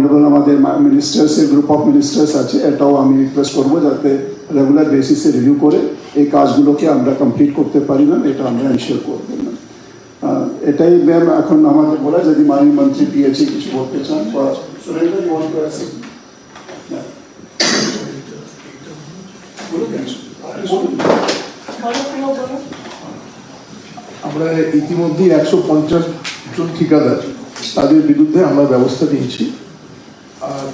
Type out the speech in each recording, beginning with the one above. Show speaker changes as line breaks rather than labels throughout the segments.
Honourable আমাদের ministers এর group of ministers আছে, এটাও আমি রিকোয়েস্ট করবো যাতে রেগুলার বেসিসে রিভিউ করে এই কাজগুলোকে আমরা কমপ্লিট করতে পারি না, এটা আমরা এনশিওর করবো না। এটাই ম্যাম এখন আমাদের বলা, যদি মাননীয় মন্ত্রী পিএইচই কিছু বলতে চান বা Surendra you want to add something?
আমরা ইতিমধ্যে 150 জন ঠিকাদার তাদের বিরুদ্ধে আমরা ব্যবস্থা নিয়েছি, আর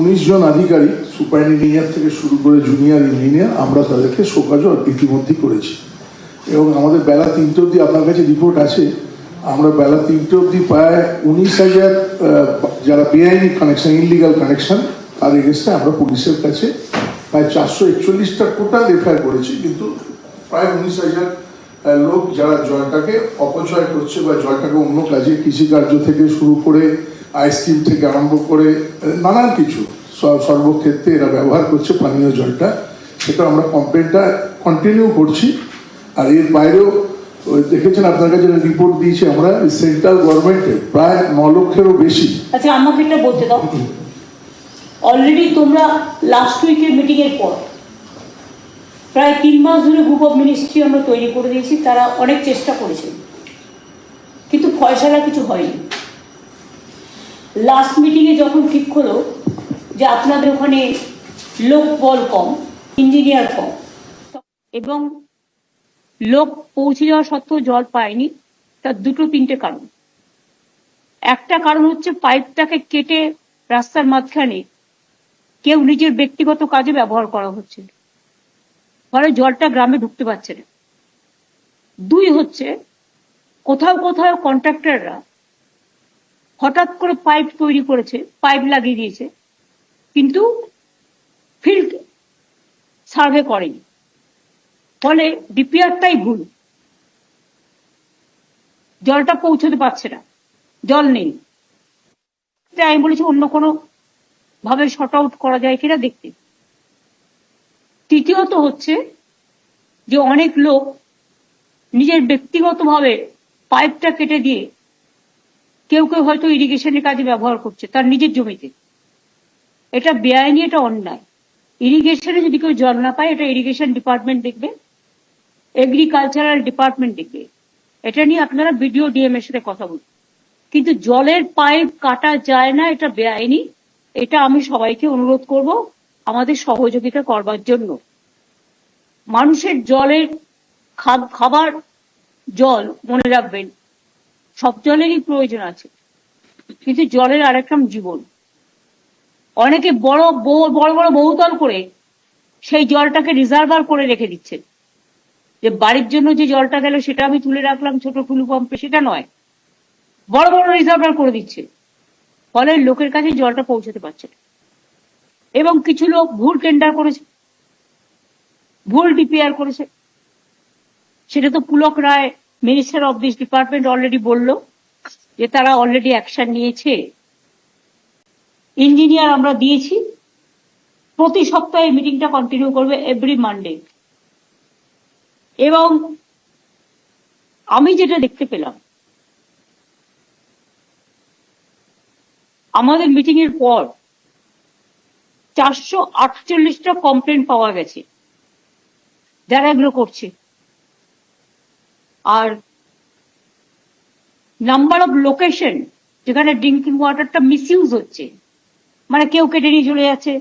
19 জন আধিকারিক সুপার ইঞ্জিনিয়ার থেকে শুরু করে জুনিয়র ইঞ্জিনিয়ার আমরা তাদেরকে শোকজ ইতিমধ্যেই করেছি। এবং আমাদের বেলা 3টে অবধি আপনার কাছে রিপোর্ট আছে, আমরা বেলা 3টে অবধি প্রায় 19,000 যারা বেআইনি কানেকশন, ইনলিগাল কানেকশন, তার এগেনস্টে আমরা পুলিশের কাছে প্রায় 441টা টোটাল এফআইআর করেছি। কিন্তু প্রায় 19,000 লোক যারা জলটাকে অপচয় করছে বা জলটাকে অন্য কাজে, কৃষিকার্য থেকে শুরু করে আইসক্রিম থেকে আরম্ভ করে নানান কিছু সর্বক্ষেত্রে এরা ব্যবহার করছে পানীয় জলটা, সেটা আমরা কমপ্লেনটা কন্টিনিউ করছি। আর এর বাইরেও দেখেছেন আপনার কাছে রিপোর্ট দিয়েছি আমরা, সেন্ট্রাল গভর্নমেন্টের প্রায় 9 লক্ষেরও বেশি।
আচ্ছা আমাকে এটা বলতে দাও, অলরেডি তোমরা লাস্ট উইকের মিটিং এর পর প্রায় 3 মাস ধরে গ্রুপ অফ মিনিস্ট্রি আমরা তৈরি করে দিয়েছি, তারা অনেক চেষ্টা করেছে কিন্তু ফয়সালা কিছু হয়নি। লাস্ট মিটিংয়ে যখন ঠিক হলো যে আপনাদের ওখানে লোক বল কম, ইঞ্জিনিয়ার কম, এবং লোক পৌঁছে যাওয়া সত্ত্বেও জল পায়নি, তার 2-3টে কারণ। একটা কারণ হচ্ছে পাইপটাকে কেটে রাস্তার মাঝখানে কেউ নিজের ব্যক্তিগত কাজে ব্যবহার করা হচ্ছে, ফলে জলটা গ্রামে ঢুকতে পারছে না। 2 হচ্ছে কোথাও কোথাও কন্ট্রাক্টররা হঠাৎ করে পাইপ তৈরি করেছে, পাইপ লাগিয়ে দিয়েছে, কিন্তু ফিল্ড সার্ভে করেনি, ফলে ডিপিআরটাই ভুল, জলটা পৌঁছতে পারছে না, জল নেই। আমি বলেছি অন্য কোনো ভাবে শর্ট আউট করা যায় কিনা দেখতে। তৃতীয়ত হচ্ছে যে অনেক লোক নিজের ব্যক্তিগতভাবে পাইপটা কেটে দিয়ে কেউ কেউ হয়তো ইরিগেশনের কাজে ব্যবহার করছে তার নিজের জমিতে, এটা বেআইনি, এটা অন্যায়। ইরিগেশনে যদি কেউ জল না পায়, এটা ইরিগেশন ডিপার্টমেন্ট দেখবে, এগ্রিকালচারাল ডিপার্টমেন্ট দেখবে, এটা নিয়ে আপনারা বিডিও ডিএম এর সাথে কথা বলুন। কিন্তু জলের পাইপ কাটা যায় না, এটা বেআইনি। এটা আমি সবাইকে অনুরোধ করব আমাদের সহযোগিতা করবার জন্য। মানুষের জলের খাবার জল মনে রাখবেন, সব জলেরই প্রয়োজন আছে, কিন্তু জলের আরেক নাম জীবন। অনেকে বড় বড় বহুতল করে সেই জলটাকে রিজার্ভার করে রেখে দিচ্ছে, যে বাড়ির জন্য যে জলটা গেল সেটা আমি তুলে রাখলাম ছোট টুলু পাম্পে, সেটা নয়, বড় বড় রিজার্ভার করে দিচ্ছে, ফলে লোকের কাছে জলটা পৌঁছতে পারছে না। এবং কিছু লোক ভুল টেন্ডার করেছে, ভুল ডিপিআর করেছে, সেটা তো Pulak Roy minister of this department already বললো যে তারা অলরেডি অ্যাকশন নিয়েছে। ইঞ্জিনিয়ার আমরা দিয়েছি, প্রতি সপ্তাহে মিটিংটা কন্টিনিউ করবে, এভরি মানডে। এবং আমি যেটা দেখতে পেলাম, আমাদের মিটিং এর পর 448টা কমপ্লেন পাওয়া গেছে যারা এগুলো করছে। আর নাম্বার অফ লোকেশন যেখানে ড্রিঙ্কিং ওয়াটারটা মিসইউজ হচ্ছে, মানে কেউ কেটে নিয়ে চলে যাচ্ছে,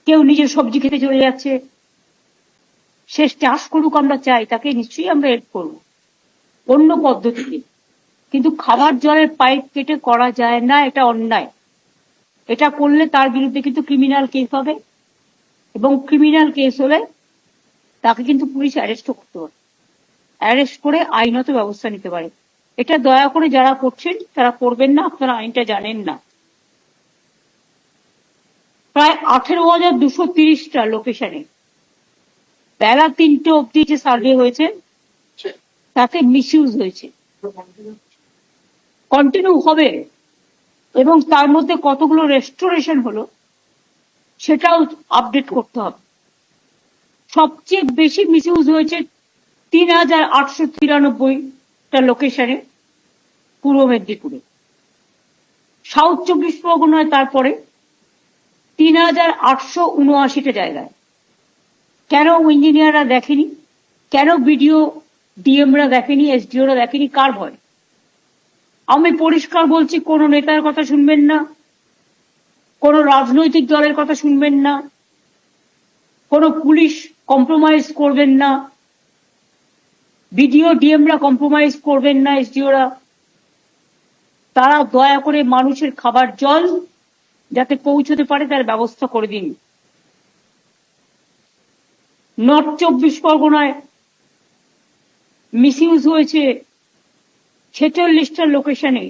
কেউ নিজের সবজি খেতে চলে যাচ্ছে, সে চাষ করুক, আমরা চাই তাকে নিশ্চয়ই আমরা হেল্প করবো অন্য পদ্ধতিতে, কিন্তু খাবার জলের পাইপ কেটে করা যায় না, এটা অন্যায়। এটা করলে তার বিরুদ্ধে কিন্তু ক্রিমিনাল কেস হবে, এবং ক্রিমিনাল কেস হলে তাকে কিন্তু পুলিশ অ্যারেস্ট করতে পারে, অ্যারেস্ট করে আইনত ব্যবস্থা নিতে পারে। এটা দয়া করে যারা করছেন তারা করবেন না, আপনারা আইনটা জানেন না। প্রায় 18,230টা লোকেশনে বেলা 3টে অব্দি যে সার্ভে হয়েছে তাতে মিসইউজ হয়েছে, কন্টিনিউ হবে, এবং তার মধ্যে কতগুলো রেস্টোরেশন হলো সেটাও আপডেট করতে হবে। সবচেয়ে বেশি মিসইউজ হয়েছে 3,893টা লোকেশনে পূর্ব মেদিনীপুরে, সাউথ 24 পরগনায় তারপরে 3879টা জায়গায়। কেন ইঞ্জিনিয়াররা দেখেনি? কেন বিডিও ডিএমরা দেখেনি? এসডিওরা দেখেনি? কার ভয়? আমি পরিষ্কার বলছি, কোন নেতার কথা শুনবেন না, কোন রাজনৈতিক দলের কথা শুনবেন না, কোন পুলিশ কম্প্রোমাইজ করবেন না, বিডিও ডিএমরা কম্প্রোমাইজ করবেন না, এসডিওরা। তারা দয়া করে মানুষের খাবার জল যাতে পৌঁছতে পারে তার ব্যবস্থা করে দিন। নর্থ 24 পরগনায় মিসইউজ হয়েছে 46টা লোকেশনে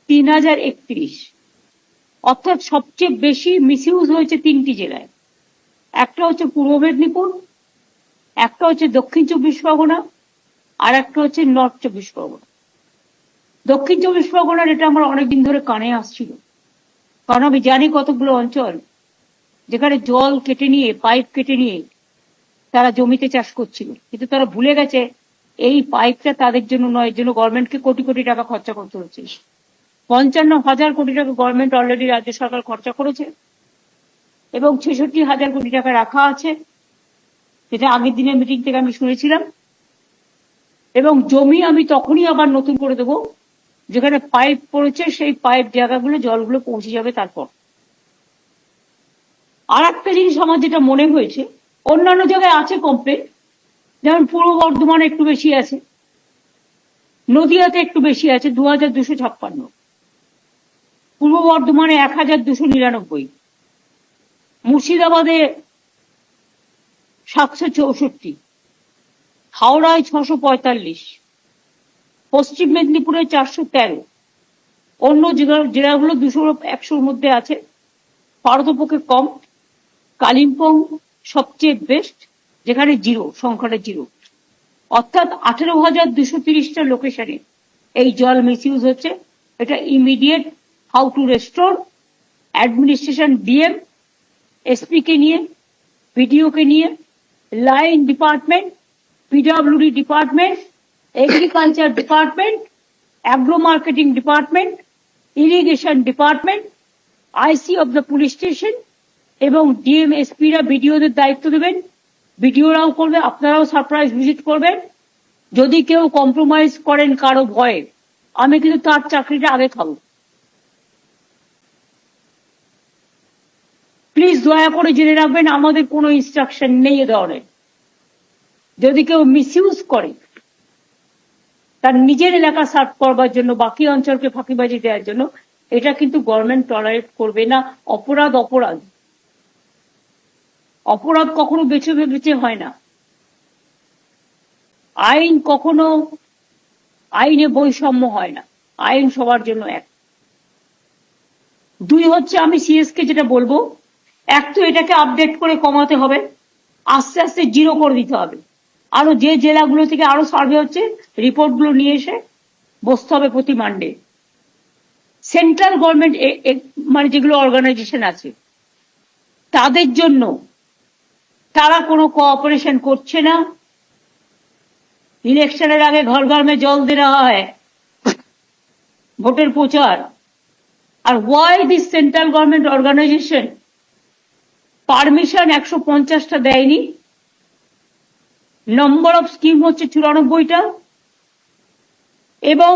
3031, অর্থাৎ সবচেয়ে বেশি মিসইউজ হয়েছে 3টি জেলায়। একটা হচ্ছে পূর্ব মেদিনীপুর, একটা হচ্ছে দক্ষিণ 24 পরগনা, আর একটা হচ্ছে নর্থ 24 পরগনা। দক্ষিণ 24 পরগনার এটা আমার অনেকদিন ধরে কানে আসছিল, কারণ আমি জানি কতগুলো অঞ্চল যেখানে জল কেটে নিয়ে, পাইপ কেটে নিয়ে তারা জমিতে চাষ করছিল, কিন্তু তারা ভুলে গেছে এই পাইপটা তাদের জন্য নয়, এর জন্য গভর্নমেন্টকে কোটি কোটি টাকা খরচা করতে হচ্ছে। 55,000 কোটি টাকা গভর্নমেন্ট অলরেডি রাজ্য সরকার খরচা করেছে এবং 66,000 কোটি টাকা রাখা আছে, যেটা আগের দিনের মিটিং থেকে আমি শুনেছিলাম। এবং জমি আমি তখনই আবার নতুন করে দেবো যেখানে পাইপ পড়েছে, সেই পাইপ জায়গাগুলো জলগুলো পৌঁছে যাবে। তারপর আর একটা জিনিস আমার যেটা মনে হয়েছে, অন্যান্য জায়গায় আছে কমপ্লেন, যেমন পূর্ব বর্ধমানে একটু বেশি আছে, নদিয়াতে একটু বেশি আছে 2256, পূর্ব বর্ধমানে 1299, মুর্শিদাবাদে 764, হাওড়ায় 645, পশ্চিম মেদিনীপুরে 413, অন্য জেলাগুলো 200-100-র মধ্যে আছে, পারতপক্ষে কম। কালিম্পং সবচেয়ে বেস্ট, যেখানে সংখ্যাটা 0, অর্থাৎ 18,230টা লোকেশনে এই জল মিসইউজ হচ্ছে। এটা immediate how to restore, administration, DM, SP কে নিয়ে, বিডিও কে নিয়ে, line department, PWD department, agriculture department, agro marketing department, irrigation department, IC of the police station এবং ডিএম এসপিরা বিডিওদের দায়িত্ব দেবেন। বিডিওরাও করবে, আপনারাও সারপ্রাইজ ভিজিট করবেন। যদি কেউ কম্প্রোমাইজ করেন কারো ভয়ে, আমি কিন্তু তার চাকরিটা আগে খাবো। প্লিজ দয়া করে জেনে রাখবেন, আমাদের কোনো ইনস্ট্রাকশন নেই এ ধরনের। যদি কেউ মিসইউজ করে তার নিজের এলাকা সার্ভ করবার জন্য, বাকি অঞ্চলকে ফাঁকিবাজি দেওয়ার জন্য, এটা কিন্তু গভর্নমেন্ট টলারেট করবে না। অপরাধ অপরাধ, অপরাধ কখনো বেছে বেছে হয় না। আইন কখনো, আইনে বৈষম্য হয় না, আইন সবার জন্য এক। 2 হচ্ছে, আমি সিএস কে যেটা বলবো, এক তো এটাকে আপডেট করে কমাতে হবে, আস্তে আস্তে 0 করে দিতে হবে। আরো যে জেলাগুলো থেকে আরো সার্ভে হচ্ছে, রিপোর্টগুলো নিয়ে এসে বসতে হবে প্রতি মানডে। সেন্ট্রাল গভর্নমেন্ট মানে যেগুলো অর্গানাইজেশন আছে তাদের জন্য, তারা কোনো কোঅপারেশন করছে না। ইলেকশনের আগে ঘর ঘরমে জল দেওয়া হয়, ভোটের প্রচার। আর why this central government organisation permission 150টা দেয়নি, নম্বর অফ স্কিম হচ্ছে 94টা, এবং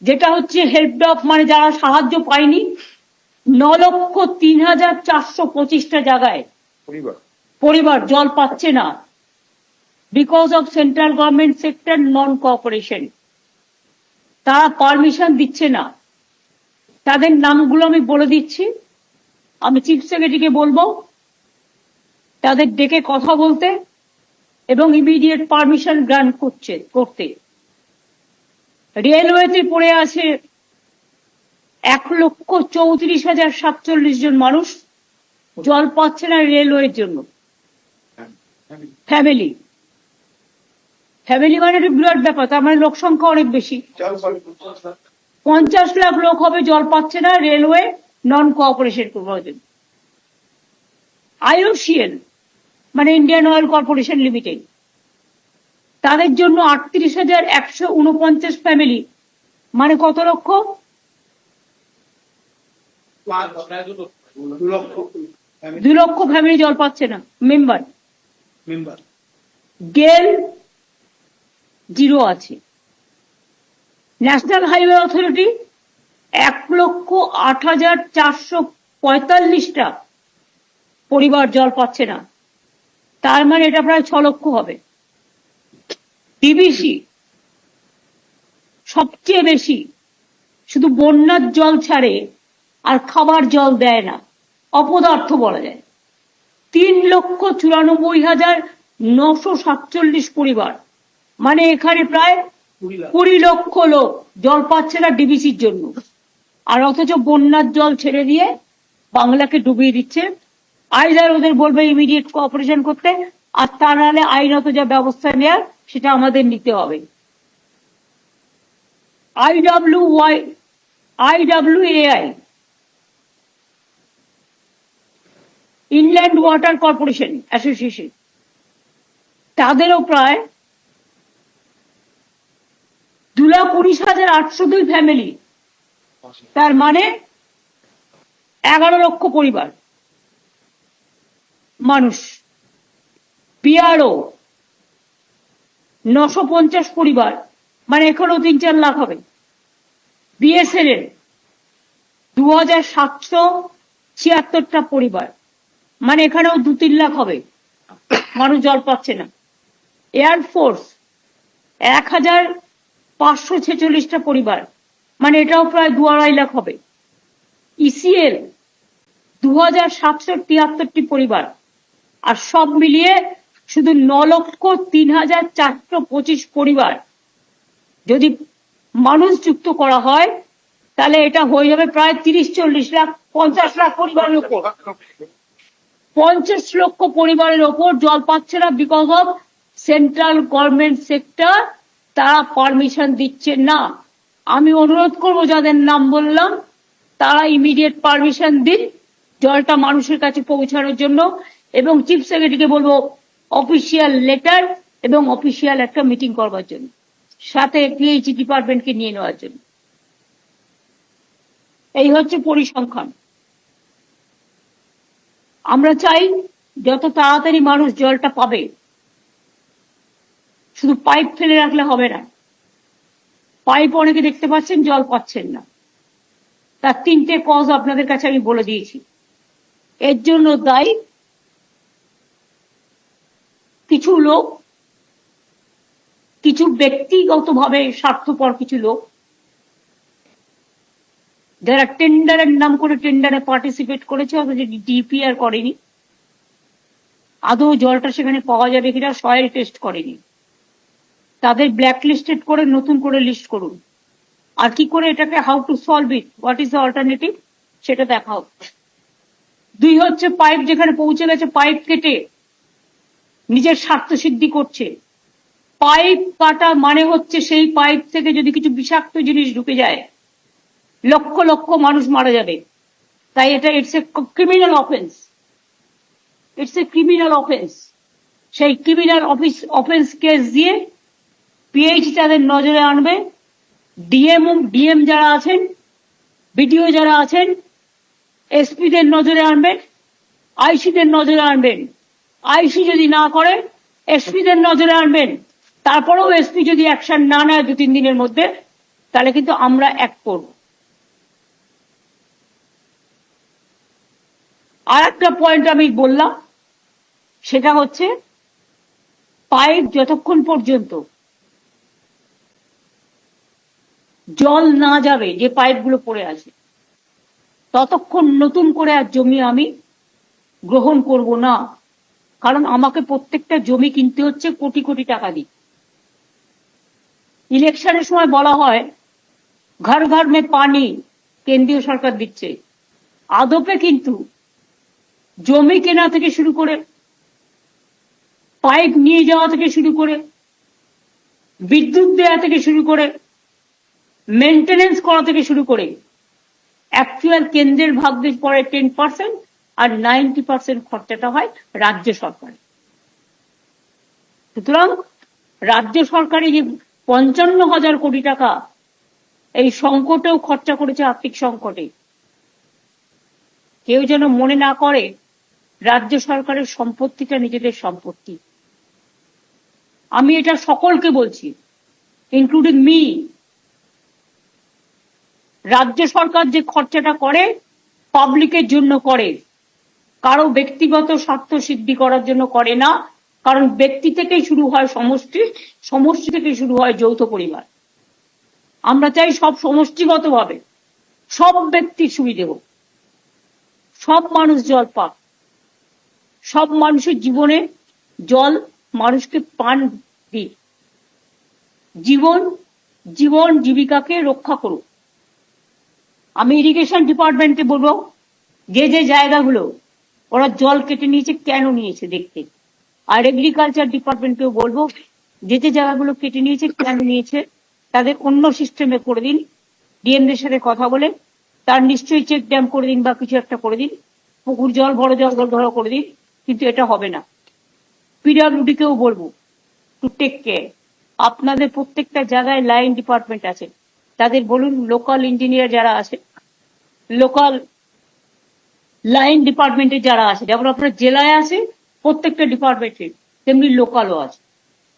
যেটা হচ্ছে হেল্প অফ মানে যারা সাহায্য পায়নি 9,03,425টা জায়গায় পরিবার জল পাচ্ছে না, because of central government sector non cooperation. তারা পারমিশন দিচ্ছে না। তাদের নামগুলো আমি বলে দিচ্ছি, আমি চিফ সেক্রেটারিকে বলবো তাদের ডেকে কথা বলতে এবং ইমিডিয়েট পারমিশন গ্রান্ট করতে। রেলওয়েতে পড়ে আছে 1,34,047 জন মানুষ জল পাচ্ছে না রেলওয়ের জন্য। ফ্যামিলি মানে একটা বিরাট ব্যাপার, তার মানে লোক সংখ্যা অনেক বেশি। 50 লাখ লোক হবে জল পাচ্ছে না রেলওয়ে নন কোঅপারেশন করবার জন্য। IOCL মানে ইন্ডিয়ান অয়েল কর্পোরেশন লিমিটেড, তাদের জন্য 38,149 ফ্যামিলি, মানে কত লক্ষ? 2 লক্ষ ফ্যামিলি জল পাচ্ছে না। মেম্বার গেল 0 আছে। ন্যাশনাল হাইওয়ে অথরিটি 1,08,445টা পরিবার জল পাচ্ছে না, তার মানে এটা প্রায় 6 লক্ষ হবে। ডিবিসি সবচেয়ে বেশি, শুধু বন্যার জল ছাড়ে আর খাবার জল দেয় না, অপদার্থ বলা যায়। 3,94,947 পরিবার, মানে এখানে প্রায় 20 লক্ষ লোক জল পাচ্ছে না ডিবিসির জন্য, আর অথচ বন্যার জল ছেড়ে দিয়ে বাংলাকে ডুবিয়ে দিচ্ছে। আইদার ওদের বলবে ইমিডিয়েট কোঅপারেশন করতে, আর তা নাহলে আইনত যা ব্যবস্থা নেওয়ার সেটা আমাদের নিতে হবে। IWAI inland water corporation association, তাদেরও প্রায় 2,19,802 ফ্যামিলি, তার মানে 11 লক্ষ পরিবার মানুষ। পিআরও 950 পরিবার, মানে এখানেও 3-4 লাখ হবে। বিএসএনএল 2,776টা পরিবার, মানে এখানেও 2-3 লাখ হবে মানুষ জল পাচ্ছে না। এয়ারফোর্স 1,546টা পরিবার, মানে এটাও প্রায় 2-2.5 লাখ হবে। ইসিএল 2,773টি পরিবার, আর সব মিলিয়ে শুধু 9,03,425 পরিবার যদি মানুষ যুক্ত করা হয়, তাহলে এটা হয়ে যাবে প্রায় 30-40 লাখ, 50 লাখ পরিবারের উপর। 50 লক্ষ পরিবারের ওপর জল পাচ্ছে না, because of central government sector তারা পারমিশন দিচ্ছে না। আমি অনুরোধ করব যাদের নাম বললাম তারা ইমিডিয়েট পারমিশন দিন জলটা মানুষের কাছে পৌঁছানোর জন্য, এবং চিফ সেক্রেটারিকে বলবো অফিসিয়াল লেটার এবং অফিসিয়াল একটা মিটিং করবার জন্য, সাথে পিএইচই ডিপার্টমেন্টকে নিয়ে নেওয়ার জন্য। এই হচ্ছে পরিসংখ্যান। আমরা চাই যত তাড়াতাড়ি মানুষ জলটা পাবে। শুধু পাইপ ফেলে রাখলে হবে না, পাইপ অনেকে দেখতে পাচ্ছেন জল পাচ্ছেন না। তার 3টে কজ আপনাদের কাছে আমি বলে দিয়েছি। এর জন্য দায়ী কিছু লোক, কিছু ব্যক্তিগতভাবে স্বার্থপর কিছু লোক, যারা টেন্ডারের নাম করে টেন্ডারে পার্টিসিপেট করেছে অথচ ডিপিআর করেনি, আদৌ জলটা সেখানে পাওয়া যাবে কিনা সয়েল টেস্ট করেনি। তাদের ব্ল্যাক লিস্টেড করে নতুন করে লিস্ট করুন, আর কি করে এটাকে how to solve it, what is the alternative, সেটা দেখা হোক। 2 হচ্ছে পাইপ যেখানে পৌঁছে গেছে পাইপ কেটে নিজের স্বার্থ সিদ্ধি করছে। পাইপ কাটা মানে হচ্ছে সেই পাইপ থেকে যদি কিছু বিষাক্ত জিনিস ঢুকে যায় লক্ষ লক্ষ মানুষ মারা যাবে। তাই এটা it's a criminal offence, it's a criminal offence. সেই ক্রিমিনাল অফেন্স কেস দিয়ে পিএইচ তাদের নজরে আনবে। ডিএম যারা আছেন, বিডিও যারা আছেন, এসপিদের নজরে আনবেন, আইসিদের নজরে আনবেন। আইসি যদি না করে এসপিদের নজরে আনবেন। তারপরেও এসপি যদি অ্যাকশন না নেয় 2-3 দিনের মধ্যে, তাহলে কিন্তু আমরা অ্যাক্ট করব। আর একটা পয়েন্ট আমি বললাম, সেটা হচ্ছে পাইপ যতক্ষণ পর্যন্ত জল না যাবে, যে পাইপগুলো পড়ে আছে, ততক্ষণ নতুন করে আর জমি আমি গ্রহণ করব না। কারণ আমাকে প্রত্যেকটা জমি কিনতে হচ্ছে কোটি কোটি টাকা দিয়ে। ইলেকশনের সময় বলা হয় ঘর ঘর মে পানি কেন্দ্রীয় সরকার দিচ্ছে, আদপে কিন্তু জমি কেনা থেকে শুরু করে, পাইপ নিয়ে যাওয়া থেকে শুরু করে, বিদ্যুৎ দেওয়া থেকে শুরু করে, মেনটেনেন্স করা থেকে শুরু করে, অ্যাকচুয়াল কেন্দ্রের ভাগ দিয়ে পড়ে 10%, আর 90% খরচাটা হয় রাজ্য সরকারে। সুতরাং রাজ্য সরকারে যে 55,000 কোটি টাকা এই সংকটেও খরচা করেছে, আর্থিক সংকটে, কেউ যেন মনে না করে রাজ্য সরকারের সম্পত্তিটা নিজেদের সম্পত্তি। আমি এটা সকলকে বলছি, ইনক্লুডিং মি। রাজ্য সরকার যে খরচাটা করে পাবলিকের জন্য করে, কারো ব্যক্তিগত স্বার্থ সিদ্ধি করার জন্য করে না। কারণ ব্যক্তি থেকেই শুরু হয় সমষ্টি, সমষ্টি থেকে শুরু হয় যৌথ পরিবার। আমরা চাই সব সমষ্টিগতভাবে সব ব্যক্তির সুবিধে হোক, সব মানুষ জল পাক, সব মানুষের জীবনে জল মানুষকে পান দিক, জীবন জীবিকাকে রক্ষা করুক। আমি ইরিগেশন ডিপার্টমেন্টে বলবো, যে যে জায়গাগুলো ওরা জল কেটে নিয়েছে কেন নিয়েছে দেখতে। আর এগ্রিকালচার ডিপার্টমেন্টকেও বলবো, যে যে জায়গাগুলো কেটে নিয়েছে কেন নিয়েছে তাদের অন্য সিস্টেমে করে দিন। ডিএমদের সাথে কথা বলে তার নিশ্চয়ই চেক ড্যাম করে দিন বা কিছু একটা করে দিন, পুকুর জল বড় জল ধরা করে দিন। কিন্তু এটা হবে না। পিডব্লিউডি কেও বলবো টু টেক কেয়ার। আপনাদের প্রত্যেকটা জায়গায় লাইন ডিপার্টমেন্ট আছে, তাদের বলুন লোকাল ইঞ্জিনিয়ার যারা আছে, লোকাল লাইন ডিপার্টমেন্টে যারা আছে, যেমন আপনার জেলায় আছে প্রত্যেকটা ডিপার্টমেন্টে, তেমনি লোকালও আছে।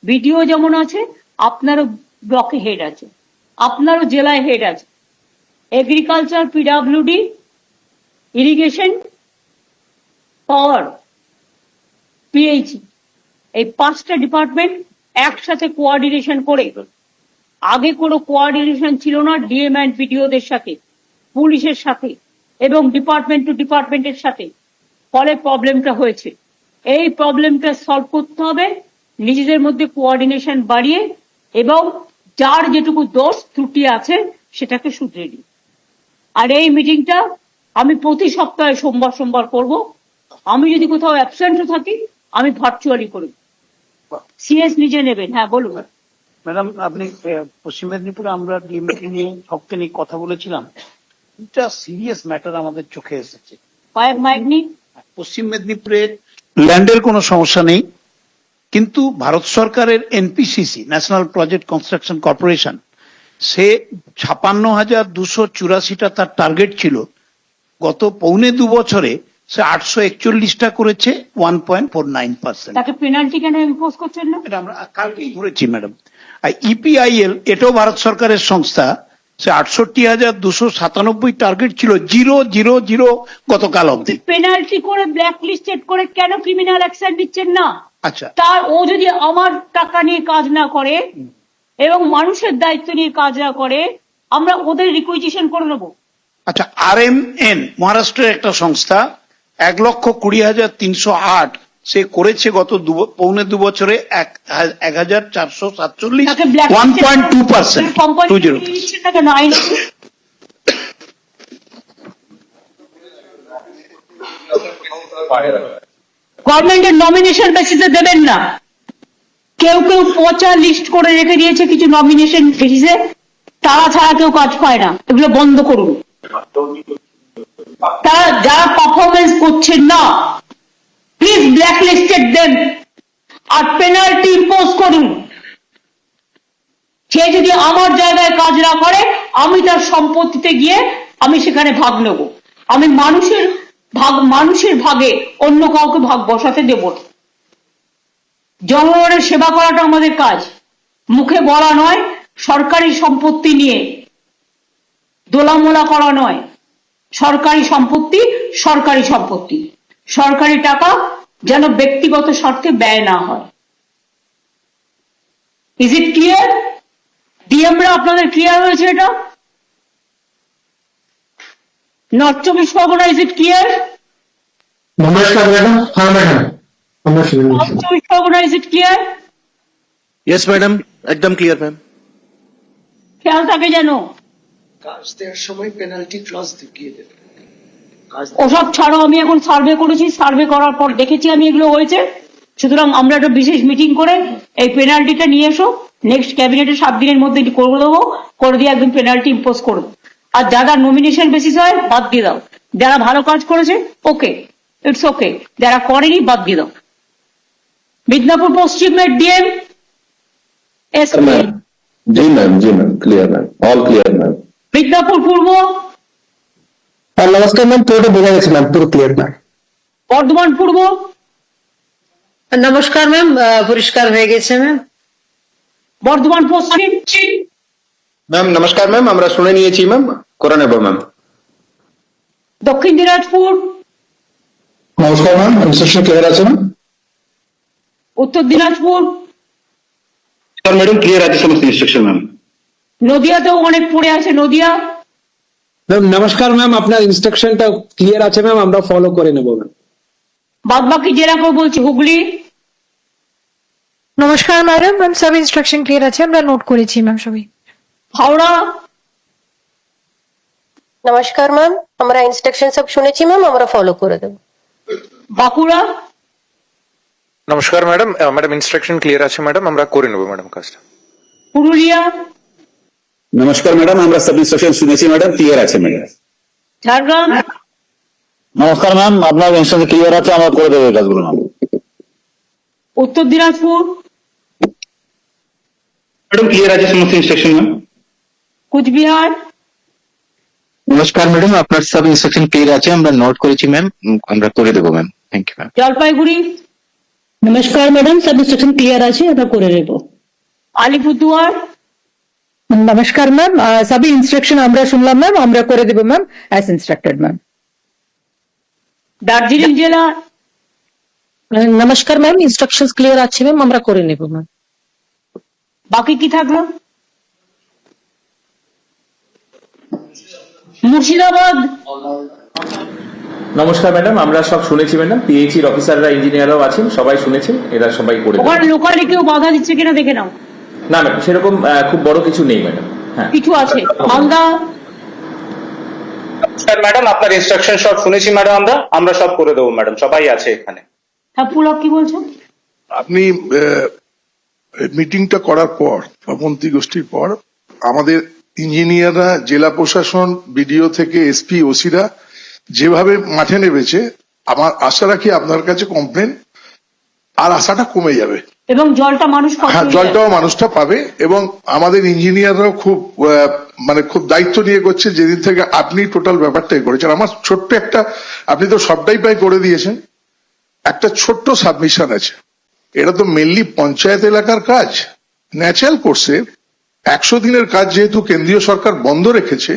বিডিও যেমন আছে, আপনারও ব্লকে হেড আছে, আপনারও জেলায় হেড আছে। এগ্রিকালচার, পিডব্লিউডি, ইরিগেশন, পাওয়ার, পিএইচই, এই 5টা ডিপার্টমেন্ট একসাথে কোঅর্ডিনেশন করে, আগে কোনো কোঅর্ডিনেশন ছিল না ডিএম অ্যান্ড বিডিওদের সাথে, পুলিশের সাথে এবং ডিপার্টমেন্ট টু ডিপার্টমেন্টের সাথে, ফলে প্রবলেমটা হয়েছে। এই প্রবলেমটা সলভ করতে হবে নিজেদের মধ্যে কোঅর্ডিনেশন বাড়িয়ে, এবং যার যেটুকু দোষ ত্রুটি আছে সেটাকে শুধরে দিই। আর এই মিটিংটা আমি প্রতি সপ্তাহে সোমবার করব। আমি যদি কোথাও অ্যাবসেন্টও থাকি আমি ভার্চুয়ালি করব। সিএস নিজে নেবেন। হ্যাঁ বলুন।
ম্যাডাম, আপনি পশ্চিম মেদিনীপুরে আমরা ডিএমকে নিয়ে সবকে নিয়ে কথা বলেছিলাম। এটা সিরিয়াস ম্যাটার আমাদের চোখে এসেছে।
কয়েক মাইক নিন।
পশ্চিম মেদিনীপুরে ল্যান্ডের কোনো সমস্যা নেই, কিন্তু ভারত সরকারের এনপিসিসি, ন্যাশনাল প্রজেক্ট কনস্ট্রাকশন কর্পোরেশন, সে 56,284টা তার টার্গেট ছিল। গত 2.25 বছরে সে 841টা করেছে, 1.49%।
তাকে পেনাল্টি কেন ইম্পোজ করছেন না?
এটা আমরা কালকেই ধরেছি ম্যাডাম। আর ইপিআইএল, এটাও ভারত সরকারের সংস্থা, সে 68,297 টার্গেট ছিল, 000 গতকাল অব্দি।
পেনাল্টি করে ব্ল্যাক লিস্টেড করে কেন ক্রিমিনাল অ্যাকশন নিচ্ছেন না?
আচ্ছা,
তার ও যদি আমার টাকা নিয়ে কাজ না করে এবং মানুষের দায়িত্ব নিয়ে কাজ না করে, আমরা ওদের রিকুইজিশন করে নেবো।
আচ্ছা, RMN মহারাষ্ট্রের একটা সংস্থা 1,20,308 সে করেছে গত 2.25 বছরে 1,447,
তাকে black
1.2%।
কোম্পানি দিচ্ছেন না কেন? আইন গভর্নমেন্টের নমিনেশন বেসিসে দেবেন না। কেউ পচা লিস্ট করে রেখে দিয়েছে কিছু নমিনেশন বেসিসে, তারা ছাড়া কেউ কাজ পায় না। এগুলো বন্ধ করুন। তারা যারা পারফরমেন্স করছেন না, প্লিজ ব্ল্যাক লিস্টেড দেন আর পেনাল্টি ইম্পোজ করুন। সে যদি আমার জায়গায় কাজ না করে, আমি তার সম্পত্তিতে গিয়ে আমি সেখানে ভাগ নেব। আমি মানুষের ভাগে অন্য কাউকে ভাগ বসাতে দেব না। জনগণের সেবা করাটা আমাদের কাজ, মুখে বলা নয়। সরকারি সম্পত্তি নিয়ে দোলামোলা করা নয়। সরকারি সম্পত্তি সরকারি সম্পত্তি, সরকারি টাকা যেন ব্যক্তিগত স্বার্থে ব্যয় না হয়। Is it clear? ডিএমরা আপনাদের ক্লিয়ার হয়েছে এটা? North 24 Pargana, is it clear?
নমস্কার ম্যাডাম। হ্যাঁ ম্যাডাম, আমরা শুনে
নর্থ
নিচ্ছি।
24 Pargana, is it clear?
Yes madam, एकदम क्लियर मैम।
খেয়াল থাকে যেন।
কাজ দেওয়ার সময় পেনাল্টি ক্লজ ঢুকিয়ে দেবে।
ওসব ছাড়ো, আমি এখন সার্ভে করেছি, সার্ভে করার পর দেখেছি আমি এগুলো হয়েছে। সুতরাং আমরা একটা বিশেষ মিটিং করে এই পেনাল্টিটা নিয়ে এসো, নেক্সট ক্যাবিনেটে 7 দিনের মধ্যে এটি করে দেবো, করে দিয়ে একদম পেনাল্টি ইম্পোজ করবো। আর যারা নমিনেশন বেসিস হয় বাদ দিয়ে দাও। যারা ভালো কাজ করেছে ওকে, ইটস ওকে, যারা করেনি বাদ দিয়ে দাও। মিদনাপুর পশ্চিমের ডিএম
मैम, जी ma'am, clear ma'am, all clear ma'am.
Midnapore পূর্ব
নমস্কার ম্যাম, পুরোটা বোঝা গেছে ম্যাম, পুরো ক্লিয়ার ম্যাম।
বর্ধমান পূর্ব,
নমস্কার ম্যাম, পরিষ্কার হয়ে গেছে ম্যাম।
বর্ধমান পশ্চিম,
ম্যাম নমস্কার ম্যাম, আমরা শুনে নিয়েছি ম্যাম, করে নেব ম্যাম।
দক্ষিণ দিনাজপুর,
নমস্কার ম্যাম, ইনস্ট্রাকশন ক্লিয়ার আছে ম্যাম।
উত্তর দিনাজপুর,
স্যার ম্যাডাম ক্লিয়ার আছে সমস্ত ইনস্ট্রাকশন ম্যাম।
নদিয়াতেও অনেক পড়ে আছে, নদিয়া,
ম্যাম নমস্কার ম্যাম, আপনার ইনস্ট্রাকশনটা ক্লিয়ার আছে ম্যাম, আমরা ফলো করে নেব ম্যাম।
বাদ বাকি জেলাকেও বলছি, হুগলি,
নমস্কার ম্যাডাম, ম্যাম সব ইনস্ট্রাকশন ক্লিয়ার আছে, আমরা নোট করেছি ম্যাম সবই।
হাওড়া,
নমস্কার ম্যাম, আমরা ইনস্ট্রাকশন সব শুনেছি ম্যাম, আমরা ফলো করে দেব।
বাঁকুড়া,
নমস্কার ম্যাডাম, ম্যাডাম ইনস্ট্রাকশন ক্লিয়ার আছে ম্যাডাম, আমরা করে নেব ম্যাডাম কাজটা।
পুরুলিয়া,
নমস্কার ম্যাডাম, আমরা সব ইনস্ট্রাকশন শুনেছি ম্যাডাম, ক্লিয়ার আছে ম্যাডাম।
ঝাড়গ্রাম,
নমস্কার ম্যাম, আপনার ইনস্ট্রাকশন ক্লিয়ার আছে, আমরা করে দেবো এই কাজগুলো ম্যাম।
উত্তর দিনাজপুর,
ম্যাডাম ক্লিয়ার আছে সমস্ত ইনস্ট্রাকশন ম্যাম।
কুচবিহার,
নমস্কার ম্যাডাম, আপনার সব ইনস্ট্রাকশন ক্লিয়ার আছে, আমরা নোট করেছি ম্যাম, আমরা করে দেবো ma'am. Thank you ma'am.
Jalpaiguri,
নমস্কার ম্যাডাম, সব ইনস্ট্রাকশন ক্লিয়ার আছে, আমরা করে নেব।
আলিপুরদুয়ার,
নমস্কার ম্যাম, সবই ইনস্ট্রাকশন আমরা শুনলাম ম্যাম, আমরা করে দেবো ma'am as instructed ma'am.
Darjeeling জেলা,
নমস্কার ম্যাম, ইনস্ট্রাকশন ক্লিয়ার আছে ম্যাম, আমরা করে নেব ম্যাম।
বাকি কি থাকলো? মুর্শিদাবাদ,
নমস্কার ম্যাডাম, আমরা সব শুনেছি ম্যাডাম, পিএইচির অফিসাররা ইঞ্জিনিয়াররাও আছেন, সবাই শুনেছেন, এরা সবাই করে দেবে।
ওখানে লোকালি কেউ বাধা দিচ্ছে কিনা দেখে নাও।
না ম্যাডাম, সেরকম খুব বড় কিছু নেই ম্যাডাম। হ্যাঁ,
কিছু আছে, মালদা,
স্যার ম্যাডাম, আপনার ইনস্ট্রাকশন সব শুনেছি ম্যাডাম, আমরা সব করে দেবো ম্যাডাম, সবাই আছে এখানে।
হ্যাঁ পুলক কি বলছো?
আপনি মিটিংটা করার পর বা মন্ত্রী গোষ্ঠীর পর আমাদের ইঞ্জিনিয়াররা, জেলা প্রশাসন, বিডিও থেকে এসপি, ওসিরা যেভাবে মাঠে নেমেছে, আমার আশা রাখি আপনার কাছে কমপ্লেন আর আশাটা কমে যাবে।
এবং জলটা মানুষ কষ্ট
হ্যাঁ,
হয়ে
জলটাও
যায়।
মানুষটা পাবে। এবং আমাদের ইঞ্জিনিয়াররাও খুব মানে খুব দায়িত্ব নিয়ে করছে, যেদিন থেকে আপনি টোটাল ব্যাপারটাই করেছেন। আমার ছোট্ট একটা, আপনি তো সবটাই প্রায় করে দিয়েছেন, একটা ছোট্ট সাবমিশন আছে। এটা তো মেনলি পঞ্চায়েত এলাকার কাজ। ন্যাচারাল কোর্সে 100 দিনের কাজ যেহেতু কেন্দ্রীয় সরকার বন্ধ রেখেছে,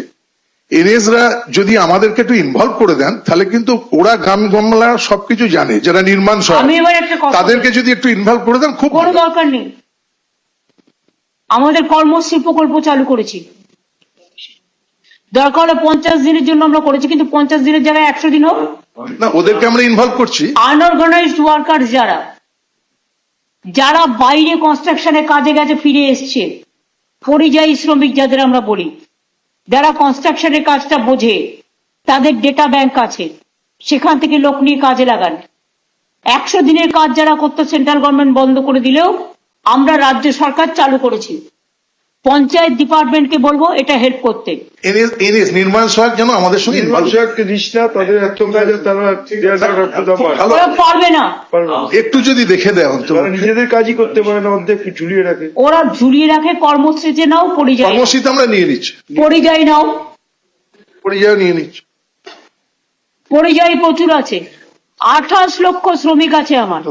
এনএসরা যদি আমাদেরকে একটু ইনভলভ করে দেন, তাহলে কিন্তু ওরা গ্রাম গমলা সবকিছু জানে, যারা নির্মাণ
আমি এবার একটা কথা
তাদেরকে যদি একটু ইনভলভ করে দেন খুব
কোনো
ভালো।
দরকার নেই। আমাদের কর্মশ্রী প্রকল্প চালু করেছি, দরকার হলে 50 দিনের জন্য আমরা করেছি, কিন্তু 50 দিনের জায়গায় 100 দিন হোক।
না, ওদেরকে আমরা ইনভলভ করছি।
আনঅর্গানাইজড ওয়ার্কার যারা বাইরে কনস্ট্রাকশনের কাজে গেছে ফিরে এসছে, পরিযায়ী শ্রমিক যাদের আমরা বলি, যারা কনস্ট্রাকশনের কাজটা বোঝে, তাদের ডেটা ব্যাংক আছে, সেখান থেকে লোক নিয়ে কাজে লাগান। 100 দিনের কাজ যারা করতো সেন্ট্রাল গভর্নমেন্ট বন্ধ করে দিলেও আমরা রাজ্য সরকার চালু করেছি। পঞ্চায়েত ডিপার্টমেন্টকে বলবো এটা হেল্প করতে।
এনএস নির্মাণ সহায়ক যেন আমাদের সঙ্গে ইনভলভ।
ওরা পারবে না,
একটু যদি দেখে দেয় অন্তত,
নিজেদের কাজই করতে পারে না, অর্ধেক ঝুলিয়ে রাখে।
ওরা ঝুলিয়ে রাখে। কর্মসূচিতে নাও, পরিযায়ী
কর্মসূচিতে আমরা নিয়ে নিচ্ছি,
পরিযায়ী নাও,
পরিযায়ী নিয়ে নিচ্ছি।
পরিযায়ী প্রচুর আছে। 28 লক্ষ শ্রমিক আছে আমার,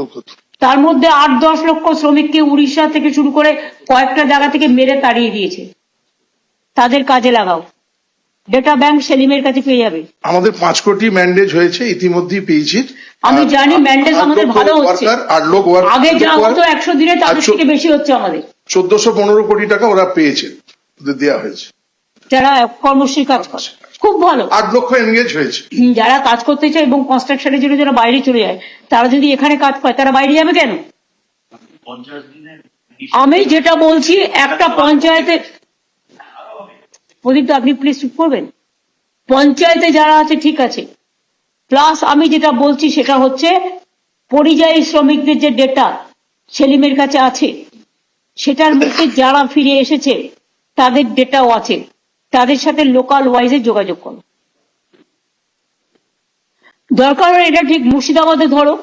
তার মধ্যে 8-10 লক্ষ শ্রমিককে উড়িষ্যা থেকে শুরু করে কয়েকটা জায়গা থেকে মেরে তাড়িয়ে দিয়েছে। তাদের কাজে লাগাও, ডেটা ব্যাংক সেলিমের কাছে পেয়ে যাবে।
আমাদের 5 কোটি ম্যান্ডেজ হয়েছে ইতিমধ্যেই পেয়েছি।
আমি জানি ম্যান্ডেজ আমাদের ভালো হচ্ছে,
8 লোক
আগে যা হতো 100 দিনে তার থেকে বেশি হচ্ছে আমাদের।
1415 কোটি টাকা ওরা পেয়েছে, ওদের দেওয়া হয়েছে।
যারা কর্মশ্রী কাজ করে খুব ভালো,
8 লক্ষ এনগেজ হয়েছে।
যারা কাজ করতে চায় এবং কনস্ট্রাকশনের জন্য যারা বাইরে চলে যায়, তারা যদি এখানে কাজ পায় তারা বাইরে যাবে কেন? আমি যেটা বলছি, একটা পঞ্চায়েতে, প্রদীপ আপনি প্লিজ চুপ করবেন। পঞ্চায়েতে যারা আছে ঠিক আছে, প্লাস আমি যেটা বলছি সেটা হচ্ছে পরিযায়ী শ্রমিকদের যে ডেটা সেলিমের কাছে আছে, সেটার মধ্যে যারা ফিরে এসেছে তাদের ডেটাও আছে, তাদের সাথে লোকাল ওয়াইজে যোগাযোগ করো। দরকার হলে এটা ঠিক মুর্শিদাবাদে ধরো,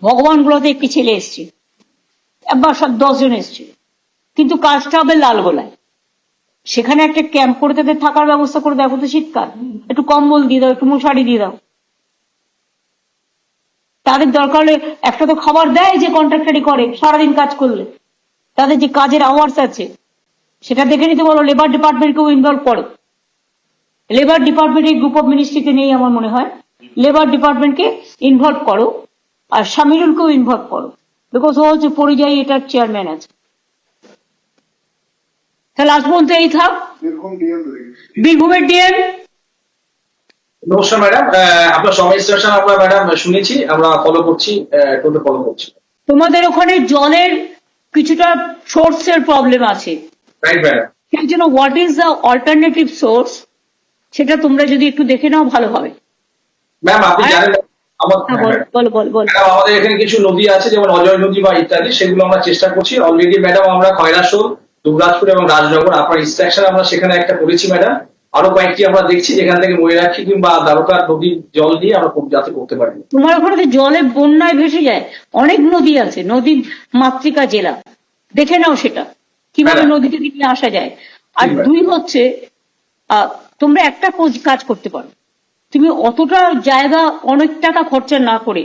ভগবানগুলোতে একটি ছেলে এসছে, একবার 10 জন এসছে, কিন্তু কাজটা হবে লালগোলায়। সেখানে একটা ক্যাম্প করে তাদের থাকার ব্যবস্থা করে দেখো তো, শীতকাল একটু কম্বল দিয়ে দাও, একটু মশারি দিয়ে দাও। তাদের দরকার হলে একটা তো খাবার দেয় যে কন্ট্রাক্টারি করে সারাদিন কাজ করলে, তাদের যে কাজের আওয়ার্স আছে সেটা দেখে নিতে বলো। লেবার ডিপার্টমেন্টকেও ইনভলভ করো। লেবার ডিপার্টমেন্ট এই গ্রুপ অফ মিনিস্ট্রিতে নেই আমার মনে হয়, লেবার ডিপার্টমেন্টকে ইনভলভ করো, আর শামিরুলকেও ইনভলভ করো, বিকজ ও হচ্ছে পরিযায়ী এটার চেয়ারম্যান আছে। তাহলে আজ পর্যন্ত এই থাক। বীরভূমের ডিএম।
নমস্কার ম্যাডাম, আপনার সব ইনস্ট্রাকশন আমরা ম্যাডাম শুনেছি, আমরা ফলো করছি, টোটাল ফলো করছি।
তোমাদের ওখানে জলের কিছুটা সোর্সের প্রবলেম আছে,
রাইট ম্যাডাম।
সেই জন্য what is the alternative source সেটা তোমরা যদি একটু দেখে নাও ভালো হবে।
ম্যাম আপনি জানেন
বলো বলো বলো।
আমাদের এখানে কিছু নদী আছে, যেমন অজয় নদী বা ইত্যাদি, সেগুলো আমরা চেষ্টা করছি অলরেডি ম্যাডাম। আমরা খয়রাসোল, দুবরাজপুর এবং রাজনগর আপনার ইনস্ট্রাকশন আমরা সেখানে একটা করেছি ম্যাডাম। আরো কয়েকটি আমরা দেখছি যেখান থেকে ময়ূরাক্ষী কিংবা দ্বারকার নদীর জল দিয়ে আমরা যাতে করতে পারি।
তোমার ওখানে তো জলে বন্যায় ভেসে যায়, অনেক নদী আছে, নদীর মাতৃকা জেলা, দেখে নাও সেটা কিভাবে নদী থেকে নিয়ে আসা যায়। আর দুই হচ্ছে তোমরা একটা কাজ করতে পারো, তুমি অতটা জায়গা অনেক টাকা খরচা না করে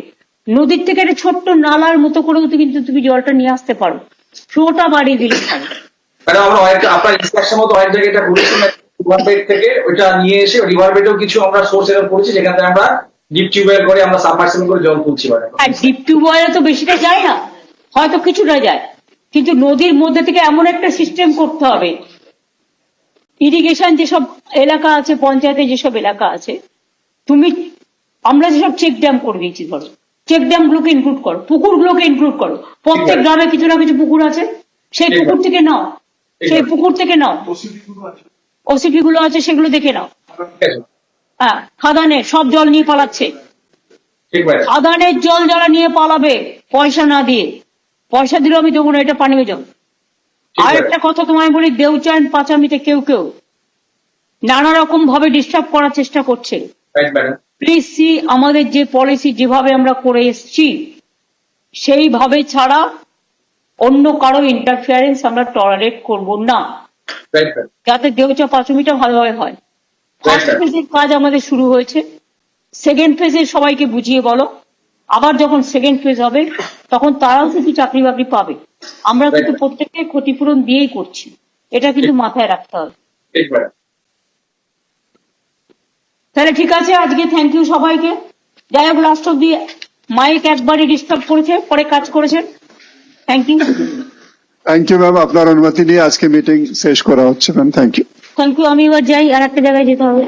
নদীর থেকে একটা ছোট্ট নালার মতো করেও কিন্তু তুমি জলটা নিয়ে আসতে পারো, ফ্লোটা বাড়িয়ে দিলে পারো।
ম্যাডাম আমরা আপনার ইনস্ট্রাকশন মতো অনেক জায়গায় এটা করেছি, রিভার বেড থেকে ওইটা নিয়ে এসে রিভার বেডেও কিছু আমরা সোর্স এরকম করেছি যেখান থেকে আমরা ডিপ টিউবওয়েল করে আমরা সাবমার্সিবল করে জল তুলছি ম্যাডাম।
আর ডিপ টিউবওয়েলে তো বেশিটা যায় না, হয়তো কিছুটা যায়, কিন্তু নদীর মধ্যে থেকে এমন একটা সিস্টেম করতে হবে, ইরিগেশন যেসব এলাকা আছে, পঞ্চায়েতে যেসব এলাকা আছে, তুমি আমরা যেসব চেক ড্যাম করে দিয়েছি, ধরো চেক ড্যাম গুলোকে ইনক্লুড করো, পুকুর গুলোকে ইনক্লুড করো। প্রত্যেক গ্রামে কিছু না কিছু পুকুর আছে, সেই পুকুর থেকে নাও, সেই পুকুর থেকে নাও। ওসিপি গুলো আছে সেগুলো দেখে নাও। হ্যাঁ, খাদানে সব জল নিয়ে পালাচ্ছে, খাদানের জল যারা নিয়ে পালাবে পয়সা না দিয়ে, পয়সা দিলেও আমি দেবো না, এটা পানীয় জল। আর একটা কথা তোমায় বলি, দেউচান পাচামিতে কেউ কেউ নানা রকম ভাবে ডিস্টার্ব করার চেষ্টা করছে। প্লিজ সি, আমাদের যে পলিসি যেভাবে আমরা করে এসছি সেইভাবে ছাড়া অন্য কারো ইন্টারফিয়ারেন্স আমরা টলারেট করব না, যাতে দেউচা পাঁচমিটা ভালোভাবে হয়। ফার্স্ট ফেজের কাজ আমাদের শুরু হয়েছে, সেকেন্ড ফেজে সবাইকে বুঝিয়ে বলো। আবার যখন সেকেন্ড ফেজ হবে তখন তারাও কিন্তু চাকরি বাকরি পাবে, আমরা কিন্তু প্রত্যেককে ক্ষতিপূরণ দিয়েই করছি, এটা কিন্তু মাথায় রাখতে হবে। তাহলে ঠিক আছে, আজকে থ্যাংক ইউ সবাইকে। যাই হোক, লাস্ট অব্দি মাইক একবারই ডিস্টার্ব করেছে, পরে কাজ করেছেন। Thank you.
Thank you ma'am, আপনার অনুমতি নিয়ে আজকে মিটিং শেষ করা হচ্ছে ma'am. Thank you.
Thank you. আমি এবার যাই, আর একটা জায়গায় যেতে হবে।